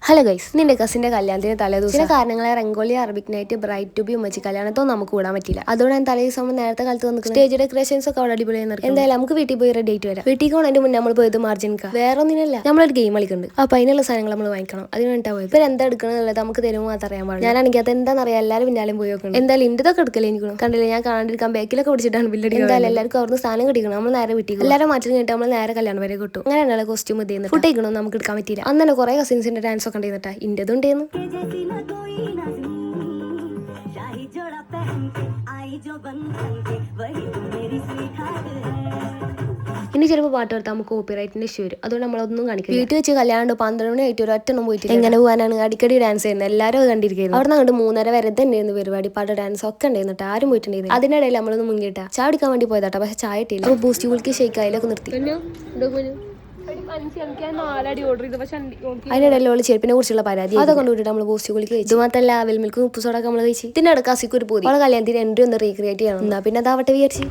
Hello guys, നിന്റെ കസിന്റെ കല്യാണത്തിന് തലേദിവസം ചില കാരണങ്ങളെ rangoli, Arabic night, bride to be, ഉമ്മച്ചി കല്യാണത്തൊന്നും നമുക്ക് കൂടാൻ പറ്റില്ല. അതുകൊണ്ട് ഞാൻ തലേദിവസം നേരത്തെ കാലത്ത് വന്നിട്ട് സ്റ്റേജ് ഡെക്കറേഷൻസ് ഒക്കെ അവിടെ അടിപൊളിയായി നടക്കും. എന്തായാലും നമുക്ക് വീട്ടിൽ പോയി റെഡി ആയിട്ട് വരാം. വീട്ടിൽ പോകുന്നതിന് മുന്നേ നമ്മൾ പോയത് മാർജിൻക, വേറെ ഒന്നിനല്ല, നമ്മളൊരു ഗെയിം കളിക്കുന്നുണ്ട്. അപ്പൊ അതിനുള്ള സാധനങ്ങൾ നമ്മൾ വാങ്ങിക്കണം. അതിന് വേണ്ടിട്ടാ പോയത്. ഇപ്പൊ എന്താ എടുക്കണമെന്നുള്ളത് നമുക്ക് തരുമോ മാത്രം അറിയാൻ പാടില്ല. ഞാനാണെങ്കിൽ അത് എന്താണെന്നറിയാം, എല്ലാവരും പിന്നാലും പോയി നോക്കണം. എന്തായാലും ഇന്റെതൊക്കെ എടുക്കലേ എനിക്ക് കണ്ടില്ല, ഞാൻ കാണാണ്ടിരിക്കാൻ ബാക്കിലൊക്കെ പിടിച്ചിട്ടാണ് ബില്ലടി. എന്തായാലും എല്ലാവർക്കും അവിടുന്ന് സാധനം കിട്ടിക്കണം. നമ്മൾ നേരെ വീട്ടിൽ എല്ലാവരും മാറ്റി കഴിഞ്ഞിട്ട് നമ്മൾ നേരെ കല്യാണം വരെ കിട്ടും. അങ്ങനെയാണ് കോസ്റ്റ്യൂം ചെയ്യുന്നത്. ഫുഡ് കഴിക്കണം, നമുക്ക് എടുക്കാൻ പറ്റില്ല. അന്ന് തന്നെ കുറെ കസിൻസിന്റെ ഡാൻസ് ഒക്കെ ഉണ്ടായിരുന്നിട്ടാ ഇന്റേതും ഉണ്ടായിരുന്നു. ഇനി ചിലപ്പോൾ പാട്ട് എടുത്താൽ നമുക്ക് കോപ്പിറൈറ്റിന്റെ ഇഷ്യൂ വരും. അതുകൊണ്ട് നമ്മളൊന്നും കാണിക്കില്ല. വീട്ടിൽ വെച്ച് കല്യാണം 12 മണി ആയിട്ട് ഒരൊറ്റൊന്നും പോയിട്ട് എങ്ങനെ പോകാനാണ്? അടിക്കടി ഡാൻസ് ചെയ്യുന്നത്, എല്ലാവരും അത് കണ്ടിരിക്കുന്നു. അവിടെ നിന്ന് 3:30 വരെ തന്നെയായിരുന്നു പരിപാടി. പാട്ട് ഡാൻസ് ഒക്കെ ഉണ്ടായിരുന്നിട്ട് ആരും പോയിട്ടുണ്ടായിരുന്നു. അതിനിടയിൽ നമ്മളൊന്നും മുങ്ങിയിട്ടാ ചായ കുടിക്കാൻ വേണ്ടി പോയതാട്ടോ. പക്ഷെ ചായ ഇട്ടില്ല. അപ്പോൾ ബൂസ്റ്റ് കുളിക്ക് ഷേക്ക് അതിലൊക്കെ നിർത്തി. അതിനിടയിൽ ഉള്ള ചെരുപ്പിനെ കുറിച്ചുള്ള പരാതി അതൊക്കെ കൊണ്ടുപോയിട്ട് നമ്മൾ ബൂസ്റ്റ് കുളിക്ക് കഴിച്ചു. ഇത് മാത്രമല്ല അവൽ മിൽക്കും ഉപ്പ് സോഡൊക്കെ നമ്മൾ കഴിച്ചു. ഇതിനിടക്ക് അസിക്ക് ഒരു പോയി അവളെ കല്യാണത്തിന് എൻട്രി ഒന്ന് റീക്രിയേറ്റ് ചെയ്യണം. എന്നാ പിന്നെ അതാവട്ടെ വിചാരിച്ചു.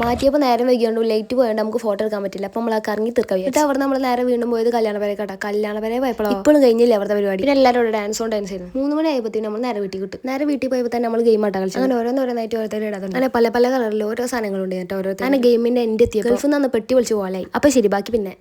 മാറ്റിയപ്പോൾ നേരം വൈകിയോണ്ട് ലൈറ്റ് പോയോണ്ട് നമുക്ക് ഫോട്ടോ എടുക്കാൻ പറ്റില്ല. അപ്പോൾ നമ്മൾ ആ കറങ്ങി തീർക്കാം. എന്നിട്ട് അവിടെ നമ്മൾ നേരെ വീണ്ടും പോയത് കല്യാണ വരെ കേട്ടോ. കല്യാണ വരെ പോയപ്പോഴാണ് ഇപ്പോഴും കഴിഞ്ഞില്ല അവിടുത്തെ പരിപാടി. പിന്നെ എല്ലാവരും ഡാൻസ് ആയിരുന്നു. 3 മണി ആയപ്പോഴത്തേക്കും നമ്മൾ നേരെ വീട്ടിൽ കിട്ടും. നേരെ വീട്ടിൽ പോയപ്പോൾ തന്നെ നമ്മൾ ഗെയിം ആട്ടാ കളിച്ചു. അങ്ങനെ ഓരോന്നായിട്ട് ഓരോരുത്തരും ഇടാറുണ്ട്. അങ്ങനെ പല കളിൽ ഓരോ സാധനങ്ങളുണ്ട്. ഓരോരുത്തർ അങ്ങനെ ഗെയിമിന്റെ എന്റെ എത്തിയപ്പോൾ ഗൾഫിൽ നിന്ന് പെട്ടി വിളിച്ച് പോലായി. അപ്പോൾ ശരി, ബാക്കി പിന്നെ